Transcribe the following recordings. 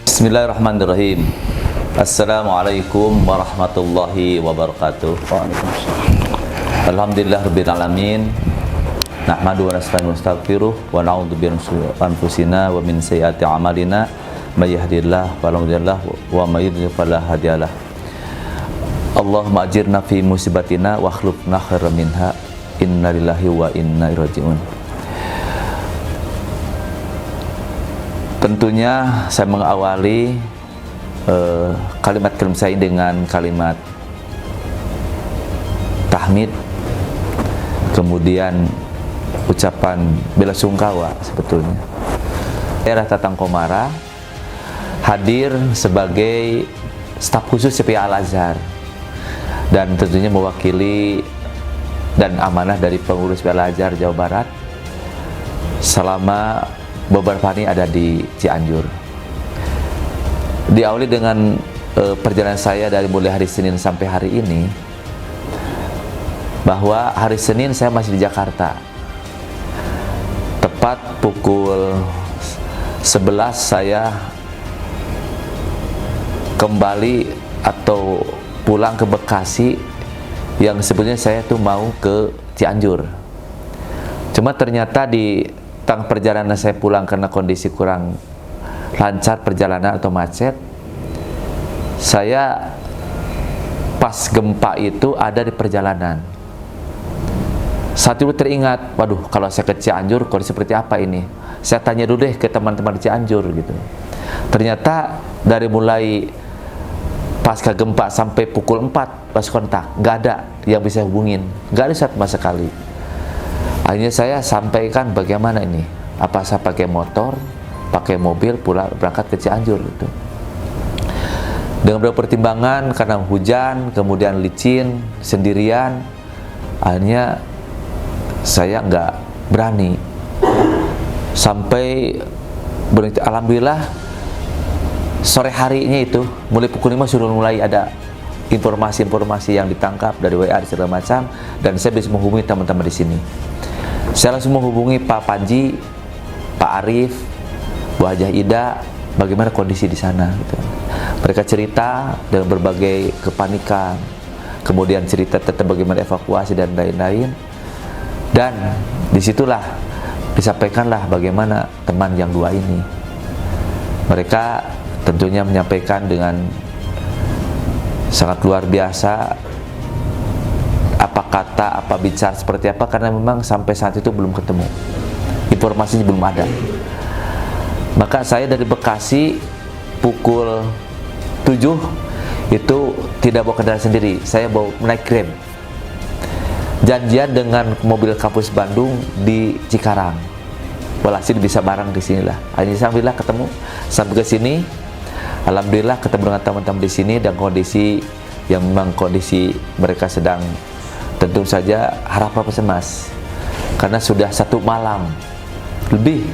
Bismillahirrahmanirrahim. Assalamualaikum warahmatullahi wabarakatuh. Waalaikumsalam. Alhamdulillahirabbil alamin. Nahmadu wa nasta'inu wa nastaghfiruh wa na'udzu billahi min syururi anfusina wa min sayyiati a'malina may yahdihillahu fala mudilla lahu wa may yudlil fala hadiyalah. Allahumma ajirna fi musibatina wa akhlifna khairan minha. Inna lillahi wa inna ilaihi raji'un. Tentunya saya mengawali kalimat-kalimat saya dengan kalimat tahmid, kemudian ucapan bela sungkawa. Sebetulnya daerah Tatang Komara hadir sebagai staf khusus CPI Al-Azhar dan tentunya mewakili dan amanah dari pengurus CPI Al-Azhar Jawa Barat selama beberapa hari ada di Cianjur. Diawali dengan perjalanan saya dari mulai hari Senin sampai hari ini, bahwa hari Senin saya masih di Jakarta. Tepat pukul 11 saya kembali atau pulang ke Bekasi, yang sebetulnya saya tuh mau ke Cianjur. Cuma ternyata di tentang perjalanan saya pulang karena kondisi kurang lancar perjalanan atau macet, saya pas gempa itu ada di perjalanan. Saat itu teringat, waduh, kalau saya ke Cianjur kondisi seperti apa ini? Saya tanya dulu deh ke teman-teman di Cianjur gitu. Ternyata dari mulai pasca gempa sampai pukul 4 pas kontak, nggak ada yang bisa hubungin, nggak ada sama sekali. Akhirnya saya sampaikan bagaimana ini, apa saya pakai motor, pakai mobil pulang berangkat ke Cianjur gitu. Dengan beberapa pertimbangan karena hujan, kemudian licin, sendirian, akhirnya saya nggak berani. Sampai alhamdulillah sore harinya itu mulai pukul 5 sudah mulai ada informasi-informasi yang ditangkap dari WA dan segala macam, dan saya bisa menghubungi teman-teman di sini. Saya langsung menghubungi Pak Panji, Pak Arif, Bu Hajah Ida, bagaimana kondisi di sana gitu. Mereka cerita dengan berbagai kepanikan, kemudian cerita tentang bagaimana evakuasi dan lain-lain. Dan disitulah disampaikanlah bagaimana teman yang dua ini. Mereka tentunya menyampaikan dengan sangat luar biasa apa kata, apa bicara seperti apa, karena memang sampai saat itu belum ketemu, informasinya belum ada. Maka saya dari Bekasi pukul 7 itu tidak bawa kendaraan sendiri, saya bawa naik Grab. Janjian dengan mobil kampus Bandung di Cikarang. Walhasil bisa bareng di sinilah. Akhirnya alhamdulillah ketemu sampai ke sini. Alhamdulillah ketemu dengan teman-teman di sini dan kondisi yang memang kondisi mereka sedang tentu saja harap-harap cemas karena sudah 1 malam lebih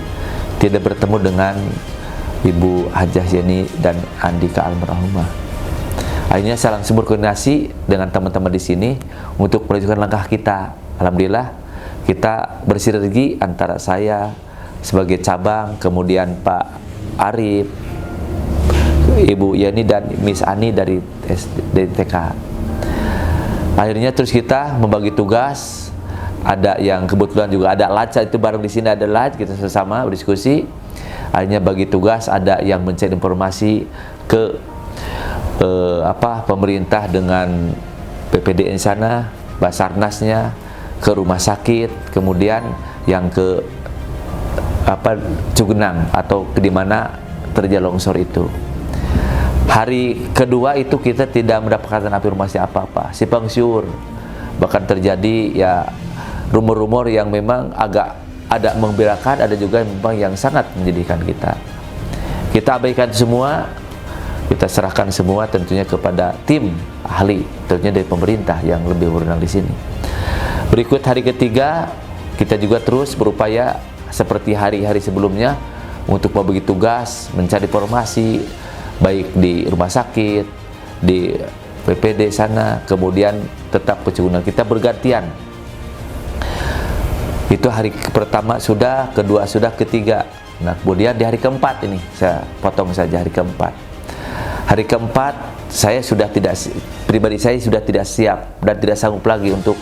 tidak bertemu dengan Ibu Hajah Yeni dan Andika almarhumah. Akhirnya saya langsung berkoordinasi dengan teman-teman di sini untuk menunjukkan langkah kita. Alhamdulillah kita bersinergi antara saya sebagai cabang, kemudian Pak Arif, Ibu Yeni dan Miss Ani dari TK. Akhirnya terus kita membagi tugas. Ada yang kebetulan juga ada Laca itu bareng di sini, ada Lac, kita sama berdiskusi. Akhirnya bagi tugas, ada yang mencari informasi ke pemerintah dengan PPD di sana, Basarnasnya, ke rumah sakit, kemudian yang ke Cugenang atau ke dimana terjadi longsor itu. Hari kedua itu kita tidak mendapatkan informasi apa-apa, simpang siur. Bahkan terjadi ya rumor-rumor yang memang agak ada membirakan, ada juga memang yang sangat menjadikan kita. Kita abaikan semua, kita serahkan semua tentunya kepada tim ahli, tentunya dari pemerintah yang lebih berwenang di sini. Berikut hari ketiga, kita juga terus berupaya seperti hari-hari sebelumnya untuk membagi tugas, mencari informasi, baik di rumah sakit, di PPD sana, kemudian tetap kecungunan kita bergantian. Itu hari pertama sudah, kedua sudah, ketiga Nah kemudian di hari keempat ini, saya potong saja hari keempat. Hari keempat saya sudah tidak, pribadi saya sudah tidak siap dan tidak sanggup lagi untuk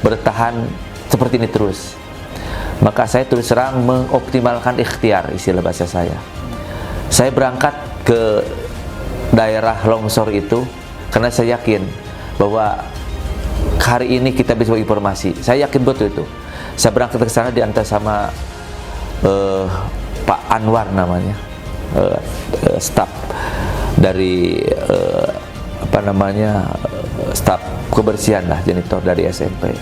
bertahan seperti ini terus. Maka saya terus terang mengoptimalkan ikhtiar, istilah bahasa saya. Saya berangkat ke daerah longsor itu karena saya yakin bahwa hari ini kita bisa informasi. Saya yakin betul itu. Saya berangkat ke sana diantar sama Pak Anwar namanya, staf dari staf kebersihan lah, janitor dari SMP.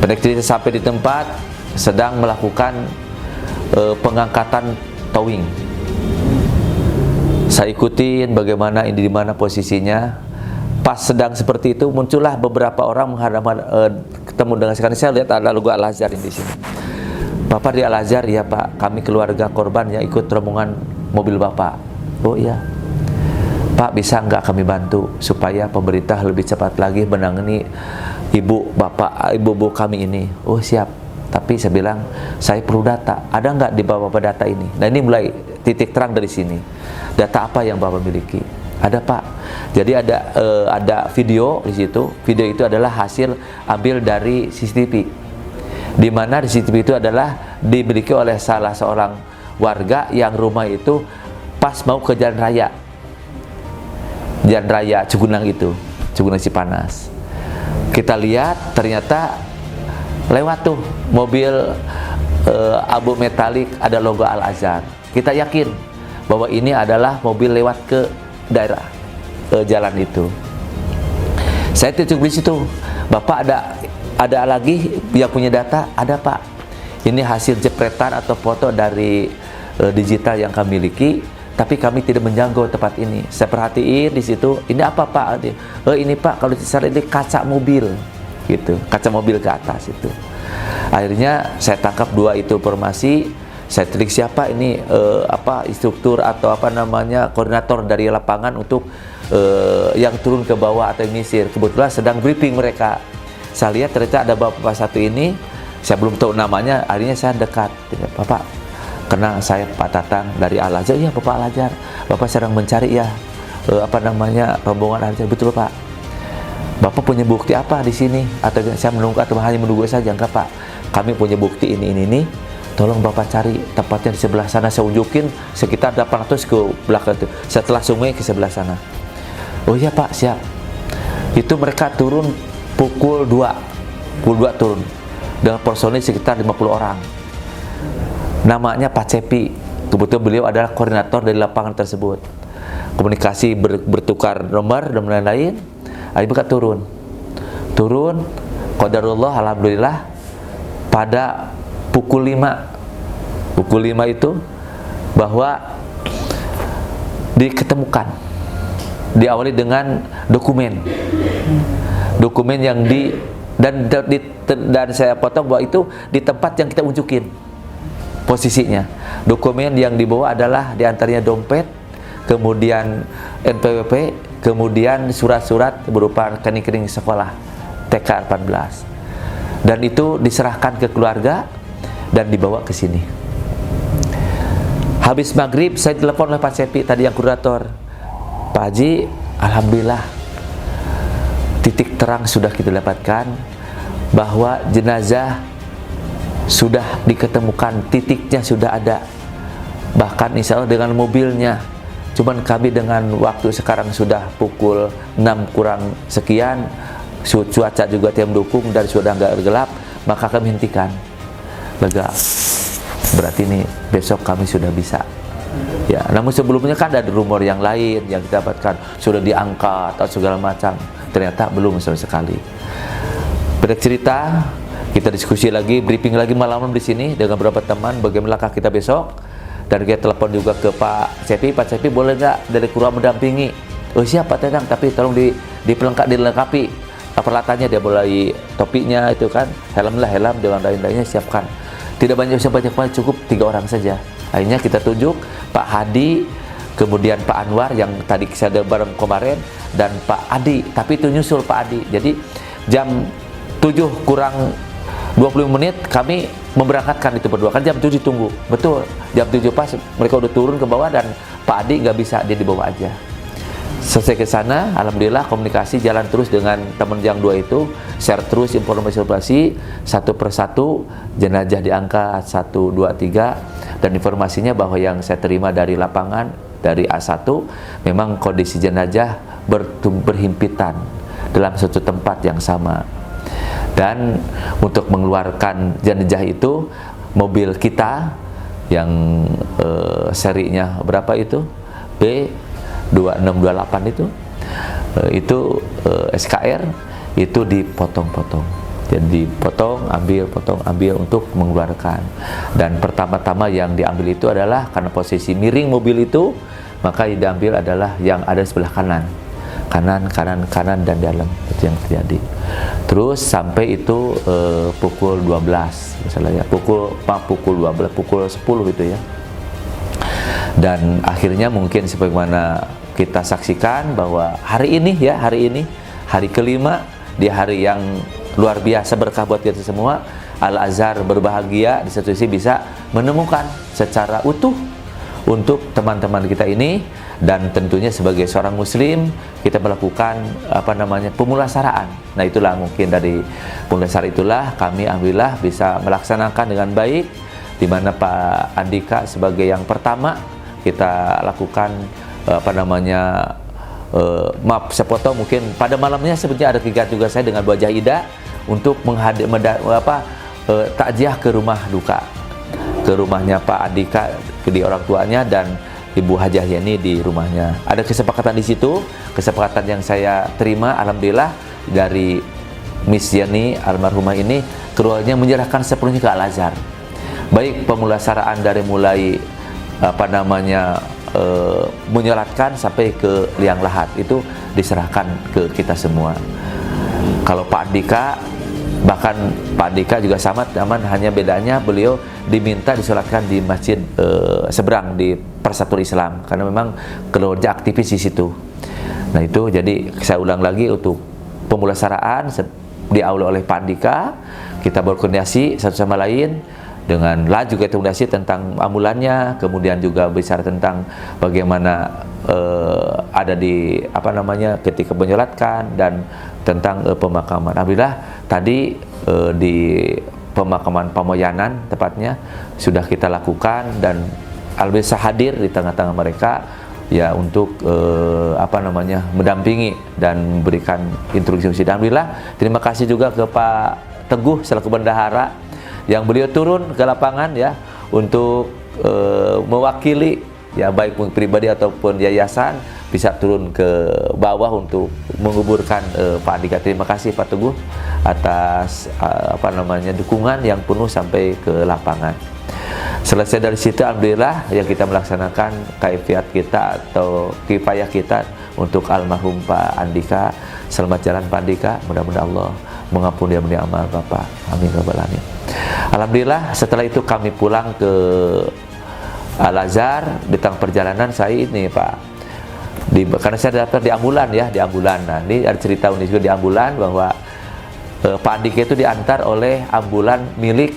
Pada cerita sampai di tempat sedang melakukan pengangkatan towing. Saya ikutin bagaimana ini, di mana posisinya. Pas sedang seperti itu muncullah beberapa orang ketemu dengan saya lihat ada logo Al-Azhar di sini. Bapak di Al-Azhar? Ya Pak, kami keluarga korban yang ikut rombongan mobil Bapak. Oh iya Pak, bisa nggak kami bantu supaya pemerintah lebih cepat lagi menangani ibu kami ini? Oh siap. Tapi saya bilang, saya perlu data. Ada nggak di Bapak data ini? Nah ini mulai titik terang dari sini. Data apa yang Bapak miliki? Ada Pak. Jadi ada video di situ. Video itu adalah hasil ambil dari CCTV. Di mana di CCTV itu adalah dimiliki oleh salah seorang warga yang rumah itu pas mau ke jalan raya Cugenang itu, Cugenang Cipanas. Kita lihat ternyata lewat tuh mobil abu metalik ada logo Al-Azhar. Kita yakin bahwa ini adalah mobil lewat ke daerah jalan itu. Saya tunjuk di situ, Bapak ada lagi yang punya data? Ada Pak. Ini hasil jepretan atau foto dari digital yang kami miliki, tapi kami tidak menjangkau tempat ini. Saya perhatiin di situ, ini apa Pak? Ini Pak, kalau disasar ini kaca mobil, gitu, kaca mobil ke atas itu. Akhirnya saya tangkap dua itu informasi. Saya telik siapa ini instruktur atau koordinator dari lapangan untuk yang turun ke bawah atau yang nyisir. Kebetulan sedang briefing mereka. Saya lihat ternyata ada bapak satu ini, saya belum tahu namanya. Akhirnya saya dekat, Bapak, karena saya Pak Tatang dari Al-Azhar. Iya Bapak Al-Azhar, Bapak sedang mencari ya rombongan Al-Azhar. Betul Pak. Bapak punya bukti apa di sini? Atau saya menunggu atau hanya menunggu saja? Enggak Pak, kami punya bukti ini. Tolong Bapak cari tempatnya di sebelah sana. Saya unjukin sekitar 800 ke belakang itu, setelah sungai ke sebelah sana. Oh iya Pak, siap. Itu mereka turun pukul 2 turun dengan personil sekitar 50 orang. Namanya Pak Cepi. Kebetulan beliau adalah koordinator dari lapangan tersebut. Komunikasi bertukar nomor dan lain-lain. Akhirnya mereka turun. Qadarullah, alhamdulillah pada pukul 5 itu bahwa diketemukan, diawali dengan dokumen yang dan saya potong bahwa itu di tempat yang kita unjukin posisinya. Dokumen yang dibawa adalah diantaranya dompet, kemudian NPWP, kemudian surat-surat berupa rekening sekolah TK 14, dan itu diserahkan ke keluarga dan dibawa ke sini. Habis maghrib saya telepon oleh Pak Cepi tadi yang koordinator. Pak Haji, alhamdulillah titik terang sudah kita dapatkan bahwa jenazah sudah diketemukan, titiknya sudah ada, bahkan insya Allah dengan mobilnya. Cuman kami dengan waktu sekarang sudah pukul 6 kurang sekian, cuaca juga tidak mendukung dan sudah agak gelap, maka kami hentikan. Lega, berarti ini besok kami sudah bisa. Ya, namun sebelumnya kan ada rumor yang lain yang kita dapatkan sudah diangkat atau segala macam. Ternyata belum sama sekali. Pada cerita, kita diskusi lagi, briefing lagi malam di sini dengan beberapa teman bagaimana langkah kita besok. Dan kita telepon juga ke Pak Cepi. Pak Cepi, boleh nggak dari Kurang mendampingi? Oh siap Pak Tetang, tapi tolong dilengkapi peralatannya. Dia mulai topinya itu kan, helm dengan lain-lainnya siapkan. Tidak banyak, cukup 3 orang saja. Akhirnya kita tunjuk Pak Hadi, kemudian Pak Anwar yang tadi saya bareng kemarin, dan Pak Adi, tapi itu nyusul Pak Adi. Jadi jam 7 kurang 25 menit kami memberangkatkan itu berdua, kan jam 7 tunggu. Betul, jam 7 pas mereka udah turun ke bawah dan Pak Adi nggak bisa, dia dibawa aja. Selesai ke sana, alhamdulillah komunikasi jalan terus dengan teman yang dua itu, share terus informasi satu persatu, jenazah diangkat 1, 2, 3, dan informasinya bahwa yang saya terima dari lapangan, dari A1, memang kondisi jenazah berhimpitan dalam satu tempat yang sama. Dan untuk mengeluarkan jenazah itu, mobil kita yang serinya berapa itu? B2628 itu SKR itu dipotong-potong. Jadi potong, ambil untuk mengeluarkan. Dan pertama-tama yang diambil itu adalah karena posisi miring mobil itu, maka yang diambil adalah yang ada di sebelah kanan, kanan dan dalam, itu yang terjadi. Terus sampai itu pukul 12 misalnya, pukul 12, pukul 10 gitu ya. Dan akhirnya mungkin sebagaimana kita saksikan bahwa hari ini, hari kelima, di hari yang luar biasa berkah buat kita semua, Al-Azhar berbahagia di satu sisi bisa menemukan secara utuh untuk teman-teman kita ini. Dan tentunya sebagai seorang muslim kita melakukan pemulasaraan. Nah, itulah mungkin dari pemulasaraan itulah kami alhamdulillah bisa melaksanakan dengan baik, di mana Pak Andika sebagai yang pertama kita lakukan maaf sepotong, mungkin pada malamnya sebenarnya ada kegiatan juga saya dengan Bu Jahida untuk takziah ke rumah duka, ke rumahnya Pak Andika, di orang tuanya, dan Ibu Hajah Yani di rumahnya. Ada kesepakatan di situ, kesepakatan yang saya terima alhamdulillah dari Miss Yani almarhumah ini, keluarganya menyerahkan sepenuhnya ke Al-Azhar. Baik pemulasaraan dari mulai menyolatkan sampai ke liang lahat itu diserahkan ke kita semua. Kalau Pak Andika, bahkan Pak Andika juga sama teman, hanya bedanya beliau diminta disolatkan di masjid seberang di Persatuan Islam, karena memang keluarga aktivis di situ. Nah itu jadi saya ulang lagi, untuk pemulasaraan diawali oleh Pak Andika, kita berkoordinasi satu sama lain dengan juga koordinasi tentang ambulannya, kemudian juga bicara tentang bagaimana ada di ketika menyolatkan, dan tentang pemakaman. Alhamdulillah tadi di pemakaman Pamoyanan tepatnya sudah kita lakukan, dan alhamdulillah hadir di tengah-tengah mereka ya untuk mendampingi dan memberikan instruksi. Alhamdulillah terima kasih juga ke Pak Teguh selaku bendahara yang beliau turun ke lapangan ya untuk mewakili ya baik pribadi ataupun yayasan, bisa turun ke bawah untuk menguburkan Pak Andika. Terima kasih Pak Teguh atas dukungan yang penuh sampai ke lapangan. Selesai dari situ alhamdulillah yang kita melaksanakan kaifiat kita atau kifayah kita untuk almarhum Pak Andika. Selamat jalan Pak Andika, mudah-mudahan Allah mengampuni amal Bapak. Amin rabbal alamin. Alhamdulillah setelah itu kami pulang ke Al-Azhar. Di tengah perjalanan saya ini Pak, karena saya daftar di ambulan ya, di ambulan. Nah ini ada cerita unik juga di ambulan, bahwa Pak Andika itu diantar oleh ambulan milik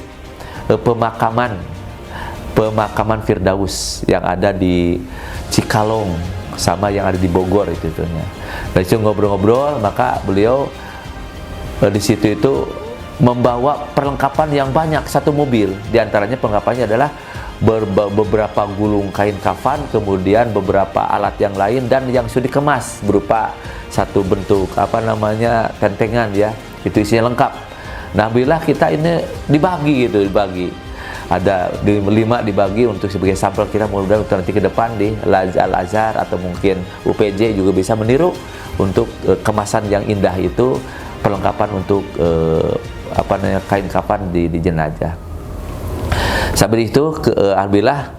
pemakaman Firdaus yang ada di Cikalong sama yang ada di Bogor itu. Nah itu ngobrol-ngobrol, maka beliau di situ itu membawa perlengkapan yang banyak, satu mobil. Di antaranya perlengkapannya adalah beberapa gulung kain kafan, kemudian beberapa alat yang lain, dan yang sudah dikemas berupa satu bentuk tentengan ya, itu isinya lengkap. Nah alhamdulillah kita ini dibagi. Ada 5 dibagi untuk sebagai sampel kita, mudah-mudahan nanti ke depan di Al-Azhar atau mungkin UPJ juga bisa meniru untuk kemasan yang indah itu, perlengkapan untuk kain kafan di jenazah. Sampai itu alhamdulillah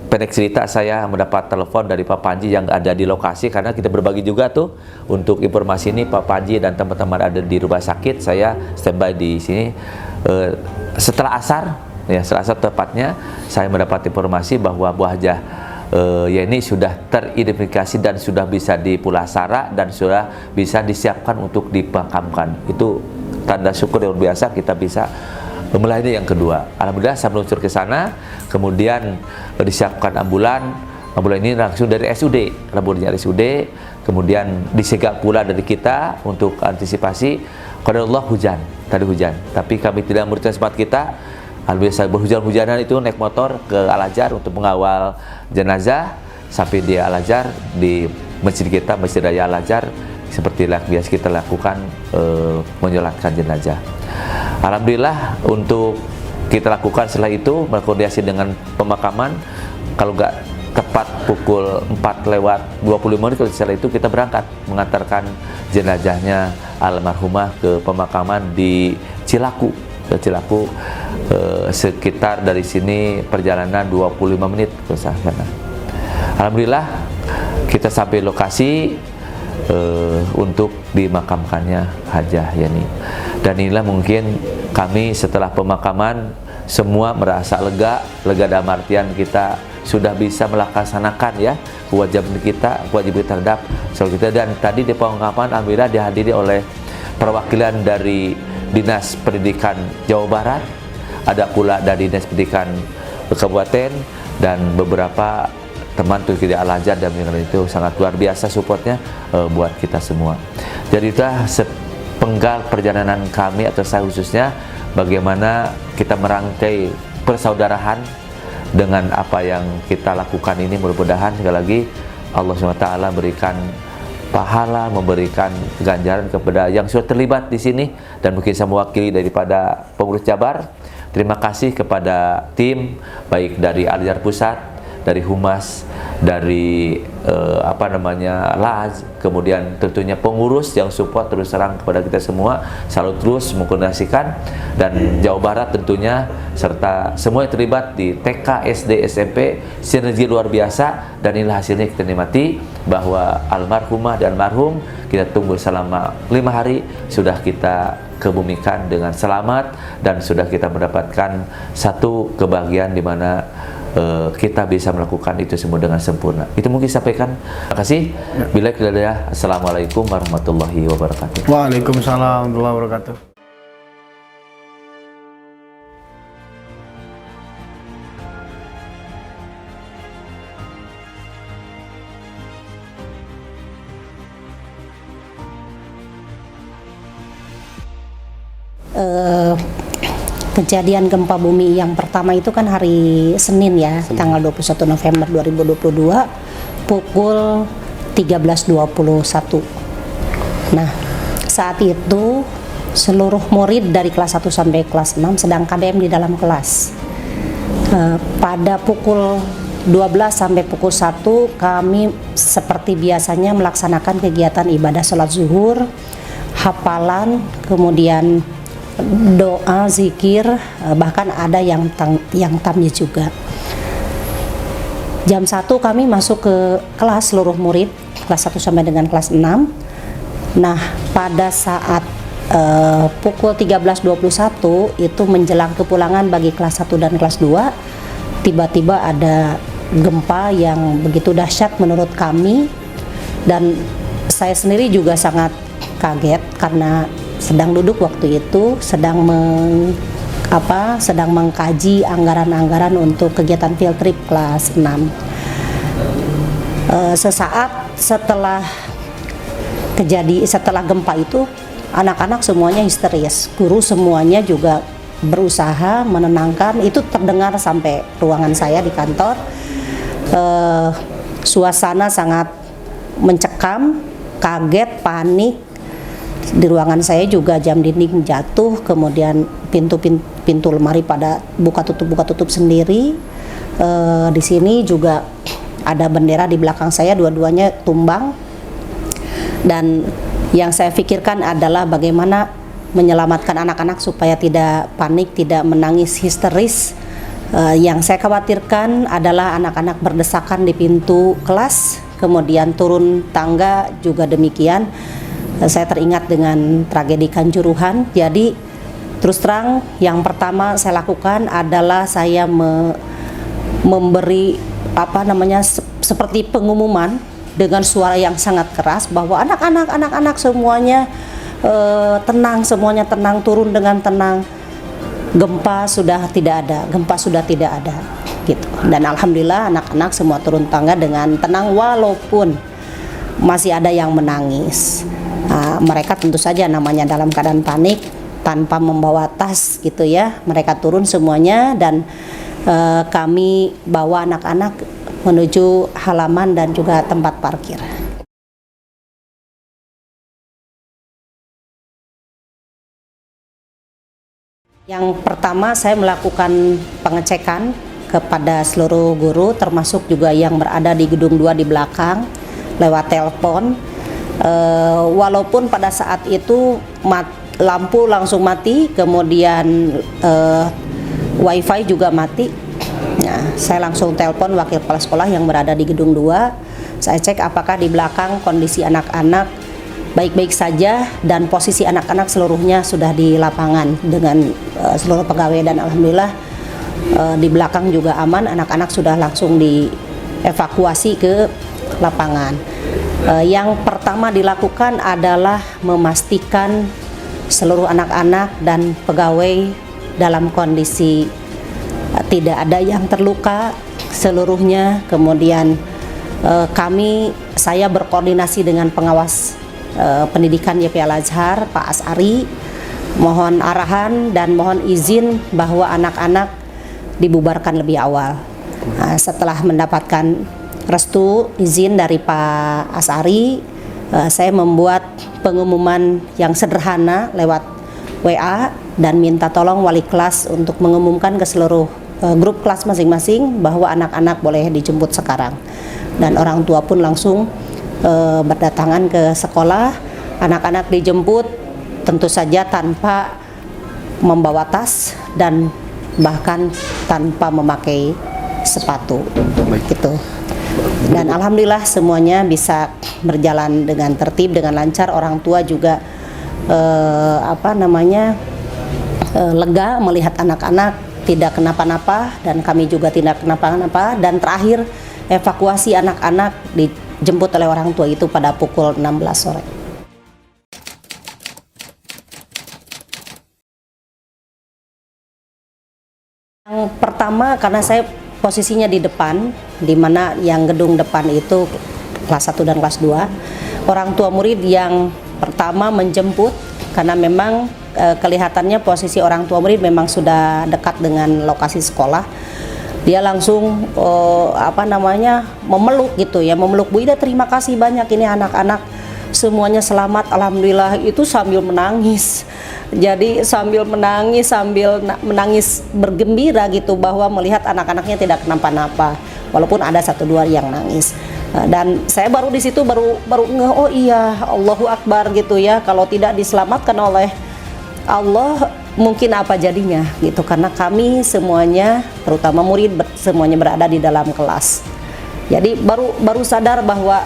pendek cerita, saya mendapat telepon dari Pak Panji yang ada di lokasi, karena kita berbagi juga tuh untuk informasi ini. Pak Panji dan teman-teman ada di rumah sakit, saya standby di sini. Setelah asar tepatnya, saya mendapat informasi bahwa Bu Hajah Yani sudah teridentifikasi dan sudah bisa dipulasara dan sudah bisa disiapkan untuk dimakamkan. Itu tanda syukur yang luar biasa kita bisa melayani yang kedua. Alhamdulillah saya meluncur ke sana, kemudian disiapkan ambulan ini langsung dari RSUD, labornya RSUD, kemudian disegak pula dari kita untuk antisipasi. Qadarullah hujan, tadi hujan, tapi kami tidak memberikan sempat kita. Alhamdulillah saya berhujan-hujanan itu naik motor ke Al-Azhar untuk mengawal jenazah sampai di Al-Azhar, di masjid kita, Masjid Raya Al-Azhar, seperti biasa kita lakukan menyolatkan jenazah. Alhamdulillah untuk kita lakukan setelah itu berkoordinasi dengan pemakaman, kalau nggak tepat pukul 4:25 setelah itu kita berangkat mengantarkan jenazahnya almarhumah ke pemakaman di Cilaku. Sekitar dari sini perjalanan 25 menit ke sana. Alhamdulillah kita sampai lokasi untuk dimakamkannya Hajah Yani. Dan inilah mungkin kami setelah pemakaman semua merasa lega dalam artian kita sudah bisa melaksanakan ya kewajiban kita terhadap saudara kita. Dan tadi di pemakaman alhamdulillah dihadiri oleh perwakilan dari Dinas Pendidikan Jawa Barat, ada pula dari Dinas Pendidikan Kabupaten, dan beberapa teman tuh di Al-Azhar, dan itu sangat luar biasa supportnya buat kita semua. Jadi itulah sepenggal perjalanan kami atau saya khususnya bagaimana kita merangkai persaudaraan dengan apa yang kita lakukan ini. Mudah-mudahan sekali lagi Allah SWT berikan pahala, memberikan ganjaran kepada yang sudah terlibat di sini, dan mungkin saya mewakili daripada pengurus Jabar. Terima kasih kepada tim baik dari Al-Azhar Pusat, dari Humas, dari LAZ, kemudian tentunya pengurus yang support terus terang kepada kita semua, selalu terus mengkoordinasikan, dan Jawa Barat tentunya serta semua yang terlibat di TK, SD, SMP, sinergi luar biasa. Dan inilah hasilnya kita nikmati bahwa almarhumah dan almarhum kita tunggu selama 5 hari sudah kita kebumikan dengan selamat, dan sudah kita mendapatkan satu kebahagiaan di mana kita bisa melakukan itu semua dengan sempurna. Itu mungkin sampaikan. Terima kasih. Bila kita Assalamualaikum warahmatullahi wabarakatuh. Waalaikumsalam warahmatullahi wabarakatuh. Kejadian gempa bumi yang pertama itu kan hari Senin ya, tanggal 21 November 2022 pukul 13.21. Nah, saat itu seluruh murid dari kelas 1 sampai kelas 6 sedang KBM di dalam kelas. Pada pukul 12 sampai pukul 1 kami seperti biasanya melaksanakan kegiatan ibadah sholat zuhur, hafalan, kemudian doa, zikir, bahkan ada yang tamyiz juga. Jam 1 kami masuk ke kelas seluruh murid kelas 1 sampai dengan kelas 6. Nah, pada saat pukul 13.21 itu menjelang kepulangan bagi kelas 1 dan kelas 2, tiba-tiba ada gempa yang begitu dahsyat menurut kami, dan saya sendiri juga sangat kaget karena sedang duduk waktu itu, sedang mengkaji anggaran-anggaran untuk kegiatan field trip kelas 6. Sesaat setelah gempa itu, anak-anak semuanya histeris, guru semuanya juga berusaha menenangkan. Itu terdengar sampai ruangan saya di kantor. Suasana sangat mencekam, kaget, panik. Di ruangan saya juga jam dinding jatuh, kemudian pintu lemari pada buka tutup sendiri. Di sini juga ada bendera di belakang saya, dua-duanya tumbang. Dan yang saya pikirkan adalah bagaimana menyelamatkan anak-anak supaya tidak panik, tidak menangis histeris. Yang saya khawatirkan adalah anak-anak berdesakan di pintu kelas, kemudian turun tangga juga demikian. Saya teringat dengan tragedi Kanjuruhan. Jadi terus terang yang pertama saya lakukan adalah saya memberi seperti pengumuman dengan suara yang sangat keras bahwa anak-anak semuanya tenang, semuanya tenang, turun dengan tenang. Gempa sudah tidak ada gitu. Dan alhamdulillah anak-anak semua turun tangga dengan tenang, walaupun masih ada yang menangis. Mereka tentu saja namanya dalam keadaan panik, tanpa membawa tas gitu ya. Mereka turun semuanya, dan kami bawa anak-anak menuju halaman dan juga tempat parkir. Yang pertama, saya melakukan pengecekan kepada seluruh guru, termasuk juga yang berada di gedung 2 di belakang, lewat telepon. Walaupun pada saat itu lampu langsung mati, kemudian wifi juga mati. Nah, saya langsung telepon wakil kepala sekolah yang berada di gedung 2. Saya cek apakah di belakang kondisi anak-anak baik-baik saja, dan posisi anak-anak seluruhnya sudah di lapangan dengan seluruh pegawai, dan alhamdulillah di belakang juga aman, anak-anak sudah langsung dievakuasi ke lapangan. Yang pertama dilakukan adalah memastikan seluruh anak-anak dan pegawai dalam kondisi tidak ada yang terluka seluruhnya. Kemudian saya berkoordinasi dengan pengawas pendidikan YP Al-Azhar, Pak Asari, mohon arahan dan mohon izin bahwa anak-anak dibubarkan lebih awal. Setelah mendapatkan restu izin dari Pak Asari, saya membuat pengumuman yang sederhana lewat WA dan minta tolong wali kelas untuk mengumumkan ke seluruh grup kelas masing-masing bahwa anak-anak boleh dijemput sekarang. Dan orang tua pun langsung berdatangan ke sekolah. Anak-anak dijemput tentu saja tanpa membawa tas dan bahkan tanpa memakai sepatu gitu. Dan alhamdulillah semuanya bisa berjalan dengan tertib, dengan lancar. Orang tua juga lega melihat anak-anak tidak kenapa-napa, dan kami juga tidak kenapa-napa. Dan terakhir, evakuasi anak-anak dijemput oleh orang tua itu pada pukul 16 sore. Yang pertama, karena saya posisinya di depan, di mana yang gedung depan itu kelas 1 dan kelas 2, orang tua murid yang pertama menjemput, karena memang kelihatannya posisi orang tua murid memang sudah dekat dengan lokasi sekolah. Dia langsung memeluk gitu ya, memeluk, Bu Ida, terima kasih banyak, ini anak-anak semuanya selamat, alhamdulillah. Itu sambil menangis. Jadi sambil menangis bergembira gitu, bahwa melihat anak-anaknya tidak kenapa-napa, walaupun ada 1-2 yang nangis. Dan saya baru di situ baru ngeh, oh iya, Allahu Akbar gitu ya, kalau tidak diselamatkan oleh Allah mungkin apa jadinya gitu, karena kami semuanya, terutama murid, semuanya berada di dalam kelas. Jadi baru sadar bahwa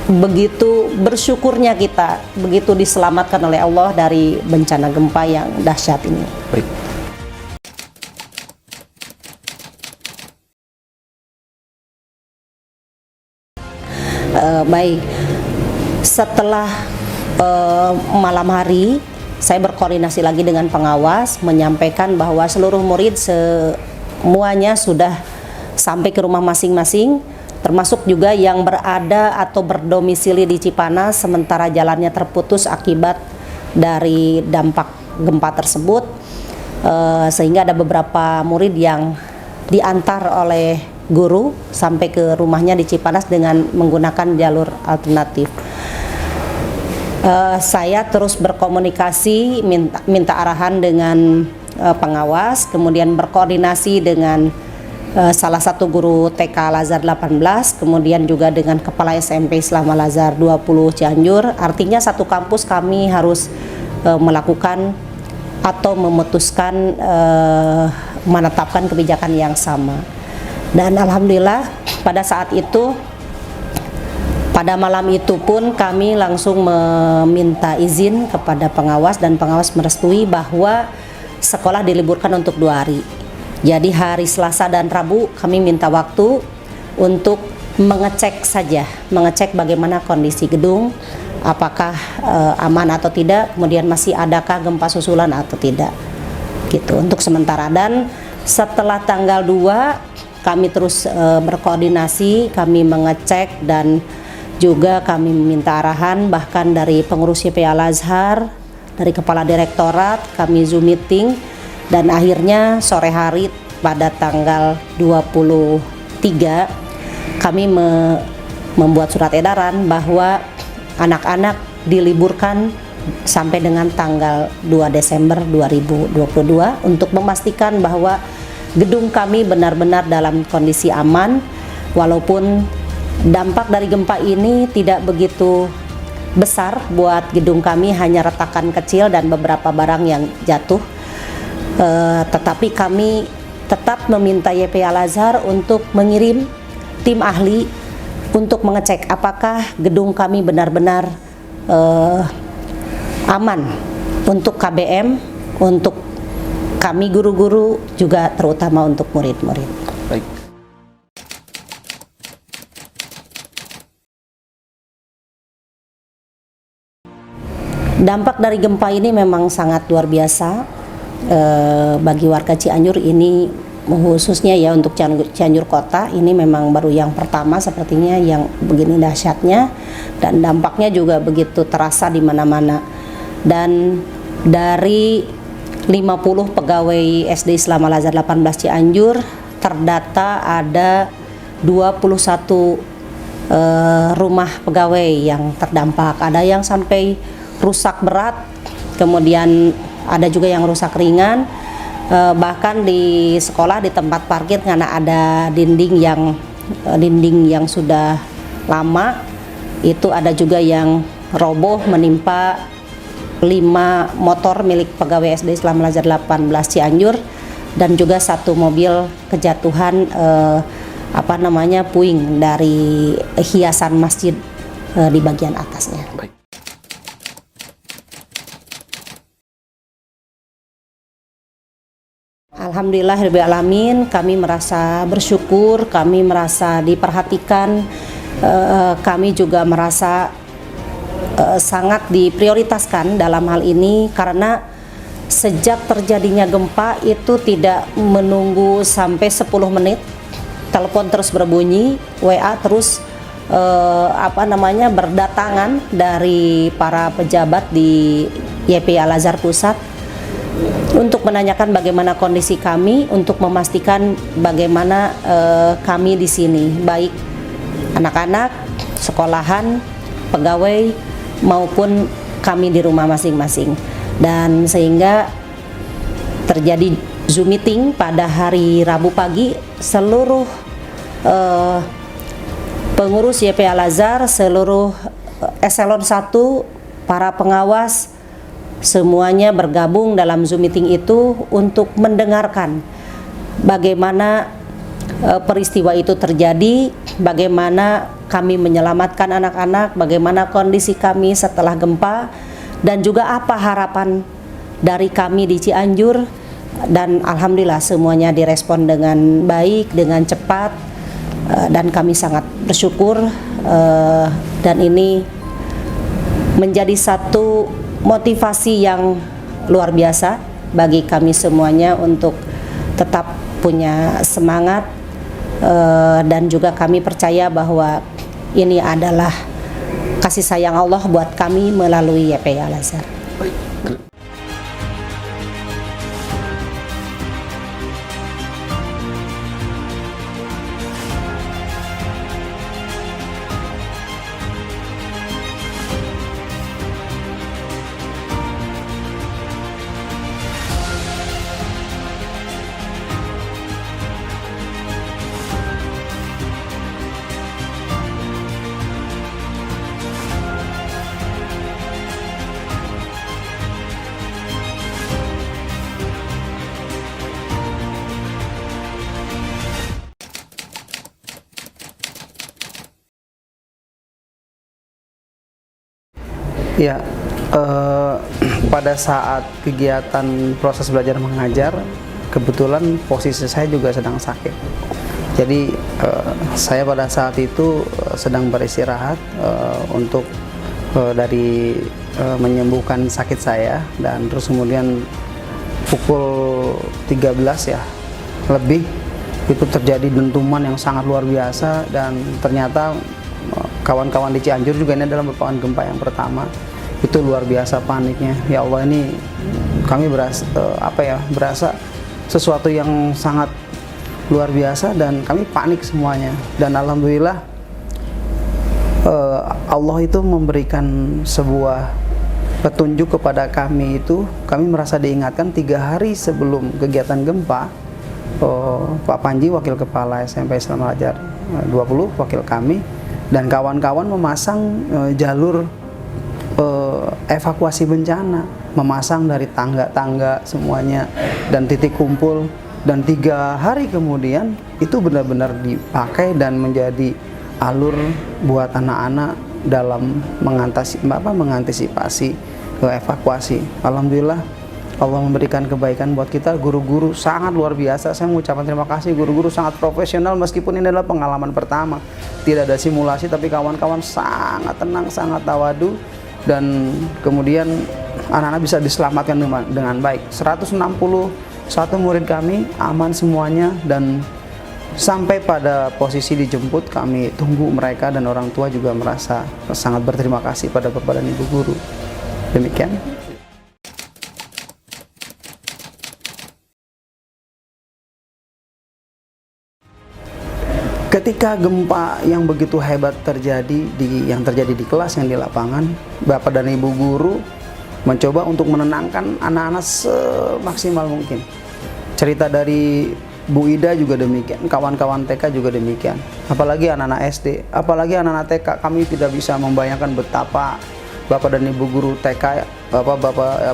begitu bersyukurnya kita, begitu diselamatkan oleh Allah dari bencana gempa yang dahsyat ini. Baik. Baik, setelah malam hari, saya berkoordinasi lagi dengan pengawas, menyampaikan bahwa seluruh murid semuanya sudah sampai ke rumah masing-masing, termasuk juga yang berada atau berdomisili di Cipanas sementara jalannya terputus akibat dari dampak gempa tersebut, sehingga ada beberapa murid yang diantar oleh guru sampai ke rumahnya di Cipanas dengan menggunakan jalur alternatif. Saya terus berkomunikasi, minta arahan dengan pengawas, kemudian berkoordinasi dengan salah satu guru TK Al-Azhar 18, kemudian juga dengan kepala SMP Islam Al-Azhar 20 Cianjur. Artinya satu kampus kami harus melakukan atau memutuskan menetapkan kebijakan yang sama. Dan alhamdulillah pada saat itu, pada malam itu pun kami langsung meminta izin kepada pengawas, dan pengawas merestui bahwa sekolah diliburkan untuk 2 hari. Jadi hari Selasa dan Rabu kami minta waktu untuk mengecek saja, mengecek bagaimana kondisi gedung, apakah aman atau tidak, kemudian masih adakah gempa susulan atau tidak, gitu untuk sementara. Dan setelah tanggal 2 kami terus berkoordinasi, kami mengecek dan juga kami meminta arahan bahkan dari pengurus YPI Al-Azhar, dari kepala direktorat, kami Zoom meeting, dan akhirnya sore hari pada tanggal 23 kami membuat surat edaran bahwa anak-anak diliburkan sampai dengan tanggal 2 Desember 2022 untuk memastikan bahwa gedung kami benar-benar dalam kondisi aman, walaupun dampak dari gempa ini tidak begitu besar buat gedung kami, hanya retakan kecil dan beberapa barang yang jatuh. Tetapi kami tetap meminta YPI Al-Azhar untuk mengirim tim ahli untuk mengecek apakah gedung kami benar-benar aman untuk KBM, untuk kami guru-guru, juga terutama untuk murid-murid. Baik. Dampak dari gempa ini memang sangat luar biasa bagi warga Cianjur ini, khususnya ya untuk Cianjur Kota ini memang baru yang pertama sepertinya yang begini dahsyatnya, dan dampaknya juga begitu terasa di mana-mana. Dan dari 50 pegawai SD Islam Al-Azhar 18 Cianjur terdata ada 21 rumah pegawai yang terdampak. Ada yang sampai rusak berat, kemudian ada juga yang rusak ringan. Bahkan di sekolah, di tempat parkir, karena ada dinding yang sudah lama, itu ada juga yang roboh menimpa 5 motor milik pegawai SD Islam Al-Azhar 18 Cianjur, dan juga 1 mobil kejatuhan puing dari hiasan masjid di bagian atasnya. Baik. Alhamdulillahirrahmanirrahim, kami merasa bersyukur, kami merasa diperhatikan, kami juga merasa sangat diprioritaskan dalam hal ini, karena sejak terjadinya gempa itu tidak menunggu sampai 10 menit, telepon terus berbunyi, WA terus berdatangan dari para pejabat di YPI Al-Azhar Pusat untuk menanyakan bagaimana kondisi kami, untuk memastikan bagaimana kami di sini, baik anak-anak, sekolahan, pegawai, maupun kami di rumah masing-masing. Dan sehingga terjadi Zoom meeting pada hari Rabu pagi, seluruh pengurus YPI Al-Azhar, seluruh eselon 1, para pengawas, semuanya bergabung dalam Zoom meeting itu untuk mendengarkan bagaimana peristiwa itu terjadi, bagaimana kami menyelamatkan anak-anak, bagaimana kondisi kami setelah gempa, dan juga apa harapan dari kami di Cianjur. Dan alhamdulillah semuanya direspon dengan baik, dengan cepat, dan kami sangat bersyukur, dan ini menjadi satu motivasi yang luar biasa bagi kami semuanya untuk tetap punya semangat, dan juga kami percaya bahwa ini adalah kasih sayang Allah buat kami melalui YPI Al-Azhar. Ya, pada saat kegiatan proses belajar mengajar, kebetulan posisi saya juga sedang sakit. Jadi saya pada saat itu sedang beristirahat untuk dari menyembuhkan sakit saya, dan terus kemudian pukul 13 ya lebih itu terjadi dentuman yang sangat luar biasa, dan ternyata kawan-kawan di Cianjur juga ini adalah merupakan gempa yang pertama. Itu luar biasa paniknya. Ya Allah, ini kami berasa sesuatu yang sangat luar biasa, dan kami panik semuanya. Dan alhamdulillah Allah itu memberikan sebuah petunjuk kepada kami. Itu kami merasa diingatkan 3 hari sebelum kegiatan gempa. Pak Panji, wakil kepala SMP Islam Al Azhar 20, wakil kami, dan kawan-kawan memasang jalur evakuasi bencana, memasang dari tangga-tangga semuanya dan titik kumpul. Dan 3 hari kemudian itu benar-benar dipakai dan menjadi alur buat anak-anak dalam mengantisipasi evakuasi. Alhamdulillah Allah memberikan kebaikan buat kita. Guru-guru sangat luar biasa. Saya mengucapkan terima kasih, guru-guru sangat profesional meskipun ini adalah pengalaman pertama. Tidak ada simulasi, tapi kawan-kawan sangat tenang, sangat tawadu, dan kemudian anak-anak bisa diselamatkan dengan baik. 161 murid kami aman semuanya, dan sampai pada posisi dijemput kami tunggu mereka, dan orang tua juga merasa sangat berterima kasih pada Bapak dan Ibu guru. Demikian. Ketika gempa yang begitu hebat yang terjadi di kelas, yang di lapangan, Bapak dan Ibu guru mencoba untuk menenangkan anak-anak semaksimal mungkin. Cerita dari Bu Ida juga demikian, kawan-kawan TK juga demikian. Apalagi anak-anak SD, apalagi anak-anak TK, kami tidak bisa membayangkan betapa Bapak dan Ibu guru TK,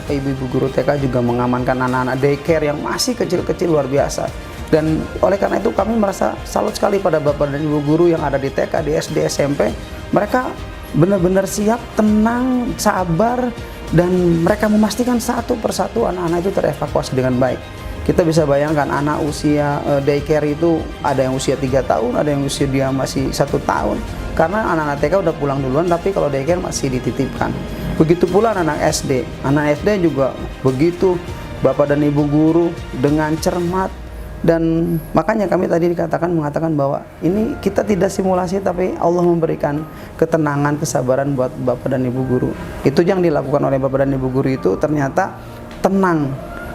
Ibu guru TK juga mengamankan anak-anak daycare yang masih kecil-kecil luar biasa. Dan oleh karena itu kami merasa salut sekali pada Bapak dan Ibu guru yang ada di TK, di SD, SMP. Mereka benar-benar siap, tenang, sabar, dan mereka memastikan satu persatu anak-anak itu terevakuasi dengan baik. Kita bisa bayangkan anak usia daycare itu ada yang usia 3 tahun, ada yang usia dia masih 1 tahun. Karena anak-anak TK udah pulang duluan, tapi kalau daycare masih dititipkan. Begitu pula anak SD. Anak SD juga begitu, Bapak dan Ibu guru dengan cermat. Dan makanya kami tadi mengatakan bahwa ini kita tidak simulasi, tapi Allah memberikan ketenangan, kesabaran buat Bapak dan Ibu guru. Itu yang dilakukan oleh Bapak dan Ibu guru itu ternyata tenang,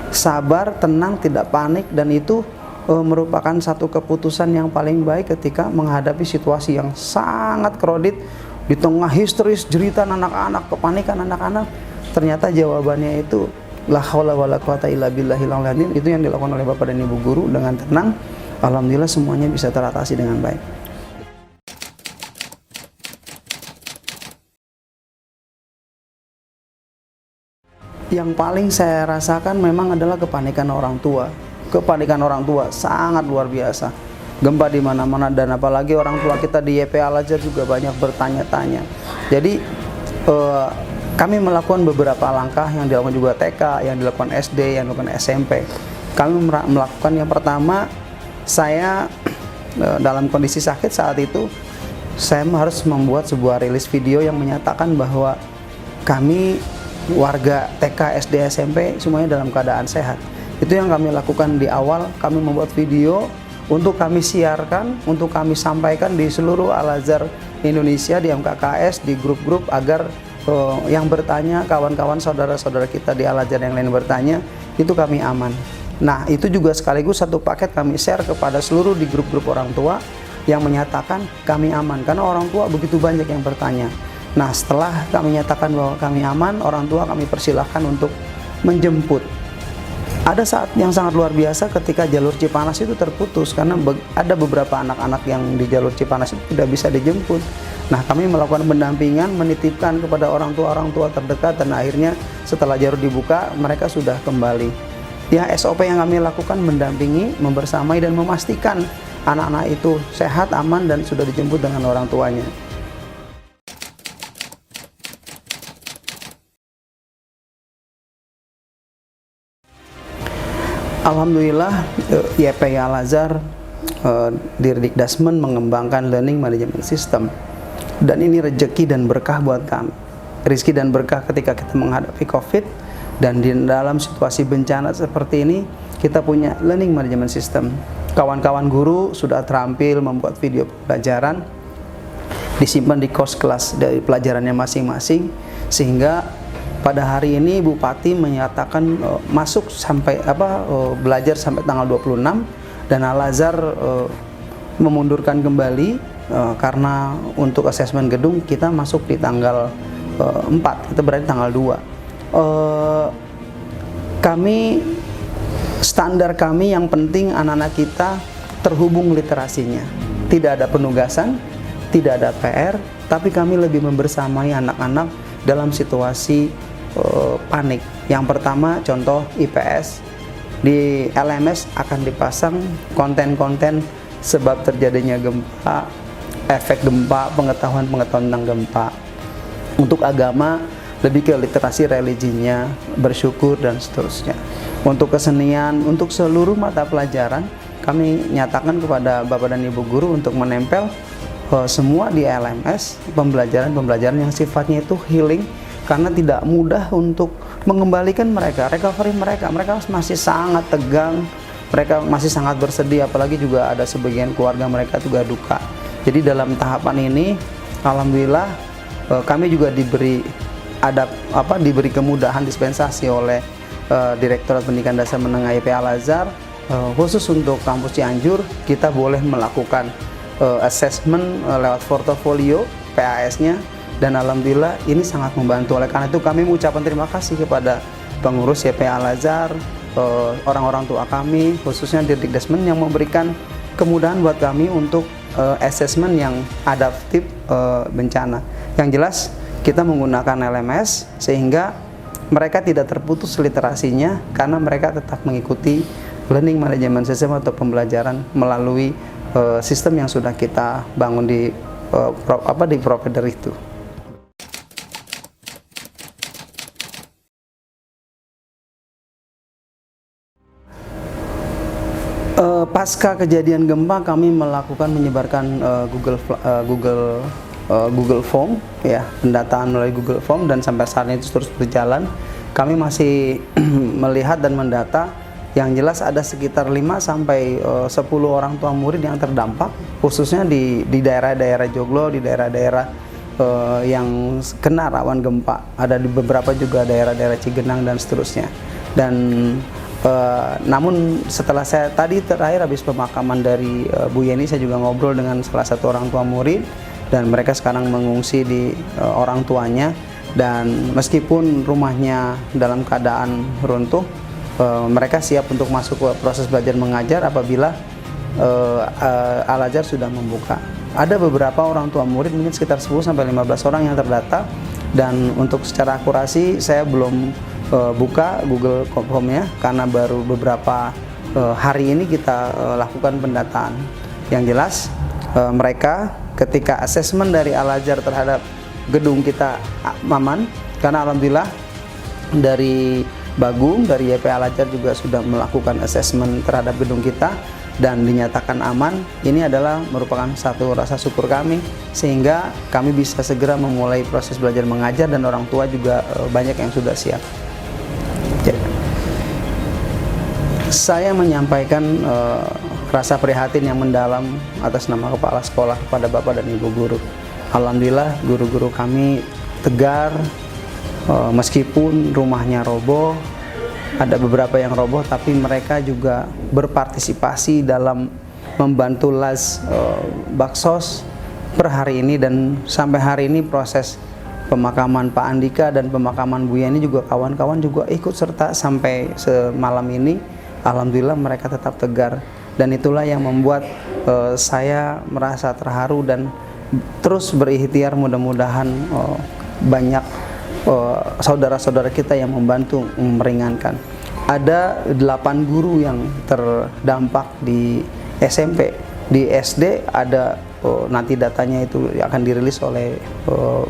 sabar, tenang, tidak panik, dan itu merupakan satu keputusan yang paling baik ketika menghadapi situasi yang sangat kredit. Di tengah histeris, jeritan anak-anak, kepanikan anak-anak, ternyata jawabannya itu la haula wala quwata illa billahil aliyil. Itu yang dilakukan oleh Bapak dan Ibu guru dengan tenang. Alhamdulillah semuanya bisa teratasi dengan baik. Yang paling saya rasakan memang adalah kepanikan orang tua. Kepanikan orang tua sangat luar biasa. Gempa di mana-mana, dan apalagi orang tua kita di YPA Al Azhar juga banyak bertanya-tanya. Jadi kami melakukan beberapa langkah yang dilakukan juga TK, yang dilakukan SD, yang dilakukan SMP. Kami melakukan yang pertama, saya dalam kondisi sakit saat itu, saya harus membuat sebuah rilis video yang menyatakan bahwa kami warga TK, SD, SMP semuanya dalam keadaan sehat. Itu yang kami lakukan di awal. Kami membuat video untuk kami siarkan, untuk kami sampaikan di seluruh Al Azhar Indonesia, di MKKS, di grup-grup, agar yang bertanya, kawan-kawan saudara-saudara kita di Al Azhar yang lain bertanya, itu kami aman. Nah, itu juga sekaligus satu paket kami share kepada seluruh di grup-grup orang tua yang menyatakan kami aman, karena orang tua begitu banyak yang bertanya. Nah, setelah kami nyatakan bahwa kami aman, orang tua kami persilahkan untuk menjemput. Ada saat yang sangat luar biasa ketika jalur Cipanas itu terputus, karena ada beberapa anak-anak yang di jalur Cipanas itu tidak bisa dijemput. Nah, kami melakukan pendampingan, menitipkan kepada orang tua terdekat, dan akhirnya setelah jalur dibuka, mereka sudah kembali. Ya, SOP yang kami lakukan mendampingi, membersamai, dan memastikan anak-anak itu sehat, aman, dan sudah dijemput dengan orang tuanya. Alhamdulillah, YPA Al Azhar, Dirdikdasmen mengembangkan learning management system, dan ini rezeki dan berkah buat kami. rizki dan berkah ketika kita menghadapi COVID, dan di dalam situasi bencana seperti ini kita punya learning management system. Kawan-kawan guru sudah terampil membuat video pelajaran, disimpan di course kelas dari pelajarannya masing-masing, sehingga pada hari ini Bupati menyatakan masuk sampai belajar sampai tanggal 26, dan Al-Azhar memundurkan kembali karena untuk asesmen gedung kita masuk di tanggal 4, kita berarti tanggal 2. Standar kami yang penting anak-anak kita terhubung literasinya. Tidak ada penugasan, tidak ada PR, tapi kami lebih membersamai anak-anak dalam situasi panik. Yang pertama, contoh IPS, di LMS akan dipasang konten-konten sebab terjadinya gempa, efek gempa, pengetahuan-pengetahuan tentang gempa. Untuk agama, lebih ke literasi religinya, bersyukur, dan seterusnya. Untuk kesenian, untuk seluruh mata pelajaran, kami nyatakan kepada Bapak dan Ibu guru untuk menempel semua di LMS, pembelajaran-pembelajaran yang sifatnya itu healing, karena tidak mudah untuk mengembalikan mereka, recovery mereka. Mereka masih sangat tegang, mereka masih sangat bersedih, apalagi juga ada sebagian keluarga mereka juga duka. Jadi dalam tahapan ini, alhamdulillah kami juga diberi kemudahan dispensasi oleh Direktorat Pendidikan Dasar Menengah IP Al-Azhar, khusus untuk kampus Cianjur kita boleh melakukan assessment lewat portofolio PAS-nya, dan alhamdulillah ini sangat membantu. Oleh karena itu kami mengucapkan terima kasih kepada pengurus YP Al-Azhar, orang-orang tua kami, khususnya Dirdikdesmen yang memberikan kemudahan buat kami untuk assessment yang adaptif bencana. Yang jelas kita menggunakan LMS sehingga mereka tidak terputus literasinya, karena mereka tetap mengikuti learning management system atau pembelajaran melalui sistem yang sudah kita bangun di provider itu. Pasca kejadian gempa kami menyebarkan Google Form, ya, pendataan melalui Google Form, dan sampai saat ini terus berjalan. Kami masih melihat dan mendata. Yang jelas ada sekitar 5 sampai 10 orang tua murid yang terdampak, khususnya di daerah-daerah Joglo, di daerah-daerah yang kena rawan gempa. Ada di beberapa juga daerah-daerah Cigenang dan seterusnya. Dan namun setelah saya tadi terakhir habis pemakaman dari Bu Yeni, saya juga ngobrol dengan salah satu orang tua murid, dan mereka sekarang mengungsi di orang tuanya. Dan meskipun rumahnya dalam keadaan runtuh, mereka siap untuk masuk ke proses belajar mengajar apabila Al-Azhar sudah membuka. Ada beberapa orang tua murid, mungkin sekitar 10 sampai 15 orang yang terdata, dan untuk secara akurasi saya belum buka Google Form-nya karena baru beberapa hari ini kita lakukan pendataan. Yang jelas mereka ketika asesmen dari Al-Azhar terhadap gedung kita aman, karena alhamdulillah dari Bagum, dari YP Al-Azhar juga sudah melakukan asesmen terhadap gedung kita dan dinyatakan aman. Ini adalah merupakan satu rasa syukur kami, sehingga kami bisa segera memulai proses belajar mengajar, dan orang tua juga banyak yang sudah siap. Ya. Saya menyampaikan rasa prihatin yang mendalam atas nama kepala sekolah kepada Bapak dan Ibu guru. Alhamdulillah guru-guru kami tegar, meskipun rumahnya roboh, ada beberapa yang roboh, tapi mereka juga berpartisipasi dalam membantu las baksos per hari ini. Dan sampai hari ini proses pemakaman Pak Andika dan pemakaman Bu Yani juga kawan-kawan juga ikut serta sampai semalam ini. Alhamdulillah mereka tetap tegar, dan itulah yang membuat saya merasa terharu dan terus berikhtiar. Mudah-mudahan banyak saudara-saudara kita yang membantu meringankan. Ada 8 guru yang terdampak di SMP. Di SD ada nanti datanya itu akan dirilis oleh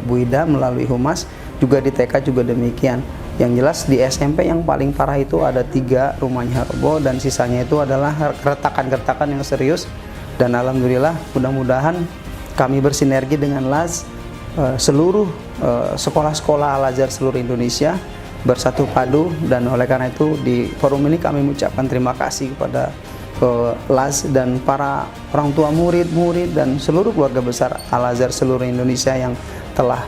Bu Ida melalui Humas. Juga di TK juga demikian. Yang jelas di SMP yang paling parah itu ada 3 rumahnya roboh, dan sisanya itu adalah keretakan-keretakan yang serius. Dan alhamdulillah mudah-mudahan kami bersinergi dengan LAS seluruh sekolah-sekolah Al-Azhar seluruh Indonesia bersatu padu, dan oleh karena itu di forum ini kami mengucapkan terima kasih kepada LAS dan para orang tua murid-murid dan seluruh keluarga besar Al-Azhar seluruh Indonesia yang telah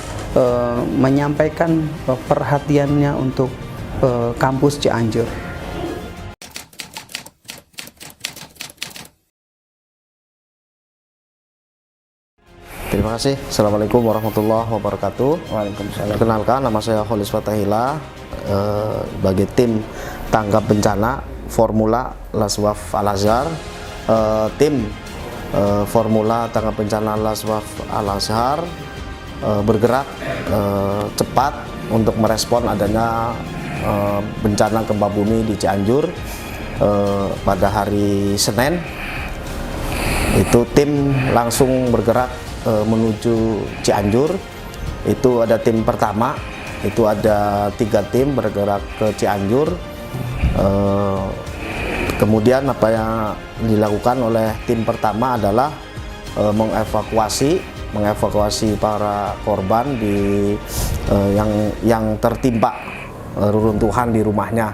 menyampaikan perhatiannya untuk kampus Cianjur. Terima kasih. Assalamualaikum warahmatullahi wabarakatuh. Waalaikumsalam. Perkenalkan, nama saya Kholis Fatahila, sebagai tim tanggap bencana Formula Laswaf Al-Azhar. Tim Formula tanggap bencana Laswaf Al-Azhar bergerak cepat untuk merespon adanya bencana gempa bumi di Cianjur pada hari Senin. Itu tim langsung bergerak menuju Cianjur. Itu ada tim pertama, itu ada 3 tim bergerak ke Cianjur. Kemudian apa yang dilakukan oleh tim pertama adalah mengevakuasi para korban yang tertimpa reruntuhan di rumahnya.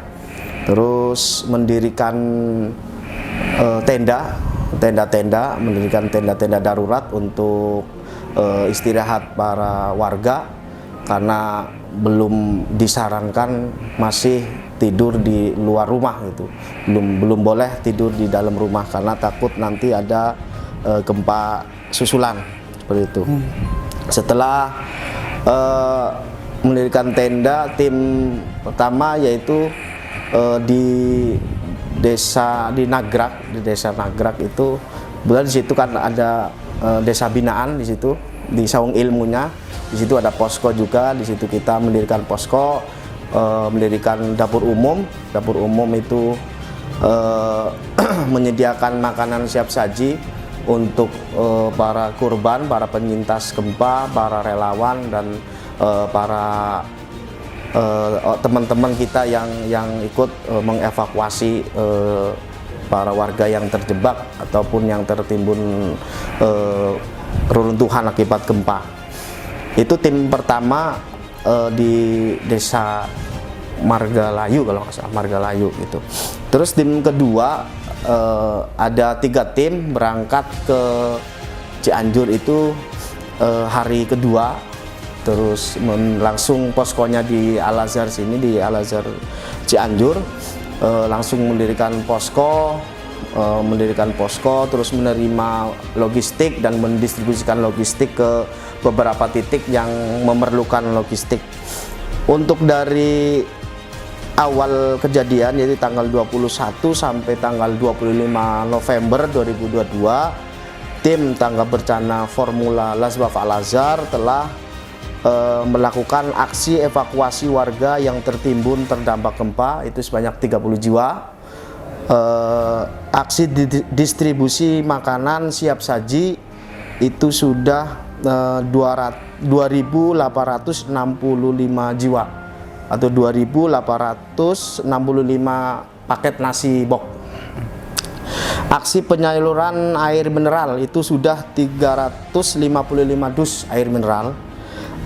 Terus mendirikan mendirikan tenda-tenda darurat untuk istirahat para warga, karena belum disarankan masih tidur di luar rumah gitu. Belum boleh tidur di dalam rumah karena takut nanti ada gempa susulan seperti itu. Setelah mendirikan tenda, tim pertama yaitu di desa Nagrak itu, kemudian di situ kan ada desa binaan di situ, di Saung Ilmunya. Di situ ada posko juga, di situ kita mendirikan posko, mendirikan dapur umum. Dapur umum itu menyediakan makanan siap saji untuk para korban, para penyintas gempa, para relawan dan para teman-teman kita yang ikut mengevakuasi para warga yang terjebak ataupun yang tertimbun reruntuhan akibat gempa. Itu tim pertama di desa Margalayu, kalau nggak salah, Margalayu gitu. Terus tim kedua ada 3 tim berangkat ke Cianjur itu hari kedua. Terus langsung poskonya di Al-Azhar sini, di Al-Azhar Cianjur, langsung mendirikan posko, terus menerima logistik dan mendistribusikan logistik ke beberapa titik yang memerlukan logistik. Untuk dari awal kejadian, yaitu tanggal 21 sampai tanggal 25 November 2022, tim tanggap bencana Formula Laswaf Al-Azhar telah melakukan aksi evakuasi warga yang tertimbun terdampak gempa, itu sebanyak 30 jiwa. Aksi distribusi makanan siap saji itu sudah 2.865 jiwa atau 2.865 paket nasi box. Aksi penyaluran air mineral itu sudah 355 dus air mineral.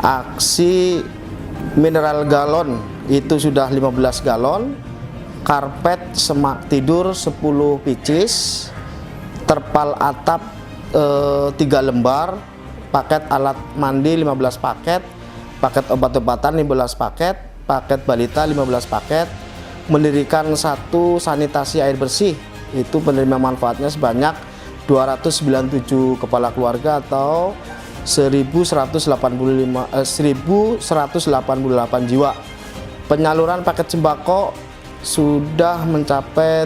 Aksi mineral galon itu sudah 15 galon, karpet semak tidur 10 pieces, terpal atap 3 lembar, paket alat mandi 15 paket, paket obat-obatan 15 paket, paket balita 15 paket, mendirikan 1 sanitasi air bersih, itu penerima manfaatnya sebanyak 297 kepala keluarga atau 1.188 jiwa. Penyaluran paket sembako sudah mencapai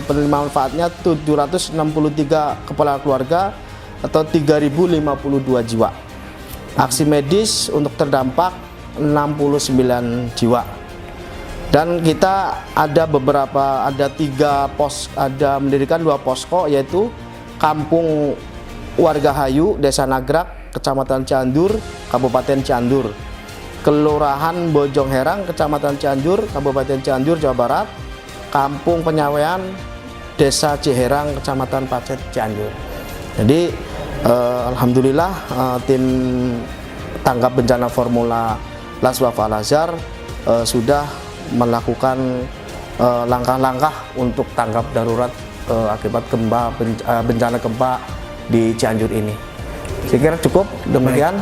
penerima manfaatnya 763 kepala keluarga atau 3.052 jiwa. Aksi medis untuk terdampak 69 jiwa. Dan kita ada mendirikan 2 posko, yaitu Kampung Warga Hayu, Desa Nagrak, Kecamatan Cianjur, Kabupaten Cianjur, Kelurahan Bojong Herang, Kecamatan Cianjur, Kabupaten Cianjur, Jawa Barat, Kampung Penyawean, Desa Ciherang, Kecamatan Pacet, Cianjur. Jadi alhamdulillah tim tanggap bencana Formula Laswaf Al-Azhar sudah melakukan langkah-langkah untuk tanggap darurat akibat bencana gempa di Cianjur ini. Saya kira cukup demikian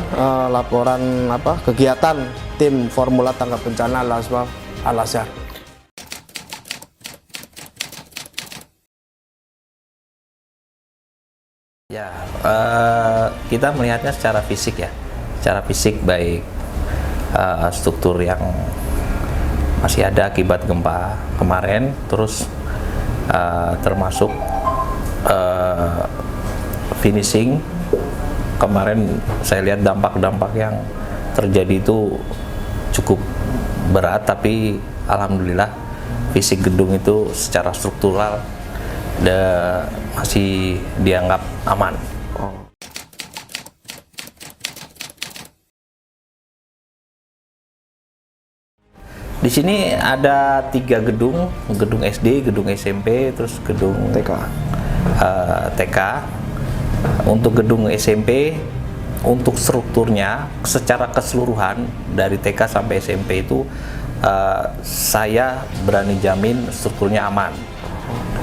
laporan kegiatan tim Formula Tanggap Bencana Laswaf Al-Azhar. Ya, kita melihatnya secara fisik ya, secara fisik baik struktur yang masih ada akibat gempa kemarin, terus termasuk finishing kemarin saya lihat dampak-dampak yang terjadi itu cukup berat, tapi alhamdulillah fisik gedung itu secara struktural masih dianggap aman. Di sini ada 3 gedung, gedung SD, gedung SMP, terus gedung TK. Untuk gedung SMP, untuk strukturnya secara keseluruhan dari TK sampai SMP itu saya berani jamin strukturnya aman.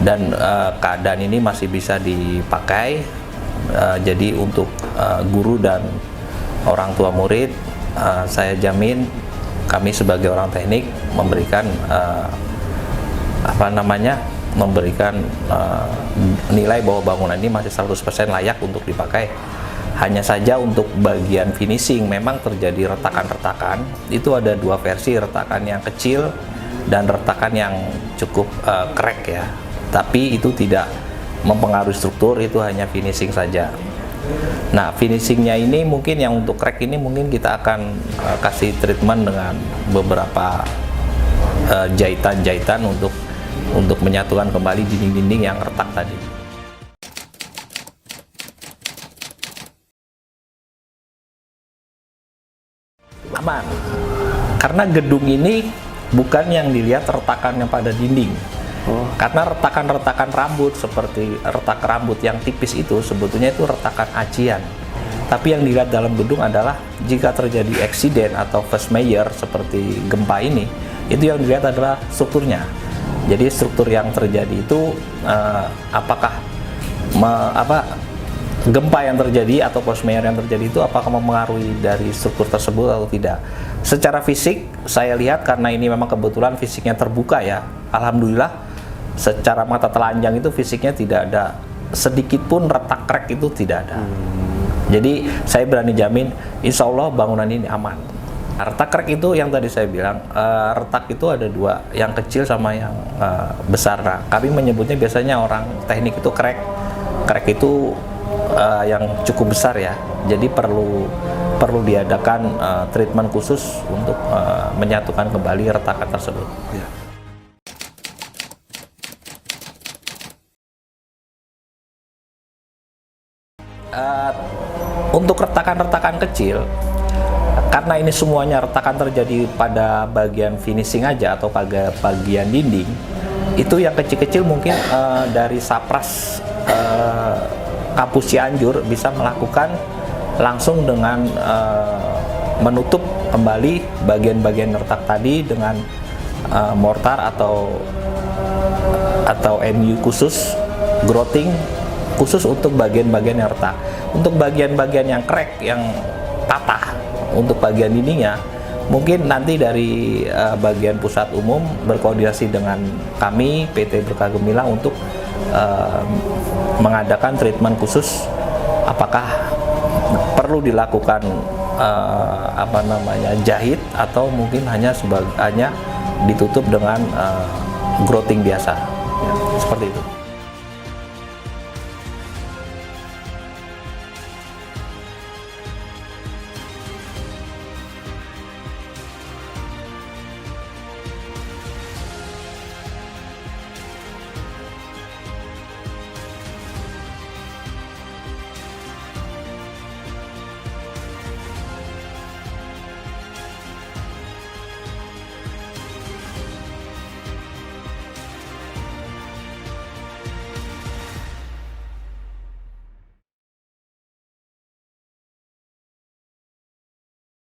Dan keadaan ini masih bisa dipakai, jadi untuk guru dan orang tua murid, saya jamin kami sebagai orang teknik memberikan memberikan nilai bahwa bangunan ini masih 100% layak untuk dipakai. Hanya saja untuk bagian finishing memang terjadi retakan-retakan. Itu ada 2 versi, retakan yang kecil dan retakan yang cukup crack ya. Tapi itu tidak mempengaruhi struktur, itu hanya finishing saja. Nah, finishingnya ini mungkin yang untuk crack ini mungkin kita akan kasih treatment dengan beberapa jahitan-jahitan untuk menyatukan kembali dinding-dinding yang retak tadi. Aman, karena gedung ini bukan yang dilihat retakan yang pada dinding. Karena retakan-retakan rambut seperti retak rambut yang tipis itu sebetulnya itu retakan acian. Tapi yang dilihat dalam gedung adalah jika terjadi eksiden atau force majeure seperti gempa ini, itu yang dilihat adalah strukturnya. Jadi struktur yang terjadi itu apakah gempa yang terjadi atau force majeure yang terjadi itu apakah mempengaruhi dari struktur tersebut atau tidak. Secara fisik saya lihat karena ini memang kebetulan fisiknya terbuka ya, alhamdulillah secara mata telanjang itu fisiknya tidak ada sedikit pun retak crack, itu tidak ada. Jadi saya berani jamin insya Allah bangunan ini aman. Retak crack itu yang tadi saya bilang, retak itu ada 2, yang kecil sama yang besar. Nah, kami menyebutnya biasanya orang teknik itu crack itu yang cukup besar ya. Jadi perlu diadakan treatment khusus untuk menyatukan kembali retakan tersebut. Ya. Untuk retakan-retakan kecil, karena ini semuanya retakan terjadi pada bagian finishing aja atau pada bagian dinding, itu yang kecil-kecil mungkin dari Sapras Kampus Cianjur bisa melakukan langsung dengan menutup kembali bagian-bagian retak tadi dengan mortar atau MU khusus, grouting khusus untuk bagian-bagian yang retak. Untuk bagian-bagian yang crack, yang patah, untuk bagian dindingnya, mungkin nanti dari bagian pusat umum berkoordinasi dengan kami PT Berkah Gemilang untuk mengadakan treatment khusus. Apakah perlu dilakukan jahit atau mungkin hanya ditutup dengan grouting biasa, ya, seperti itu.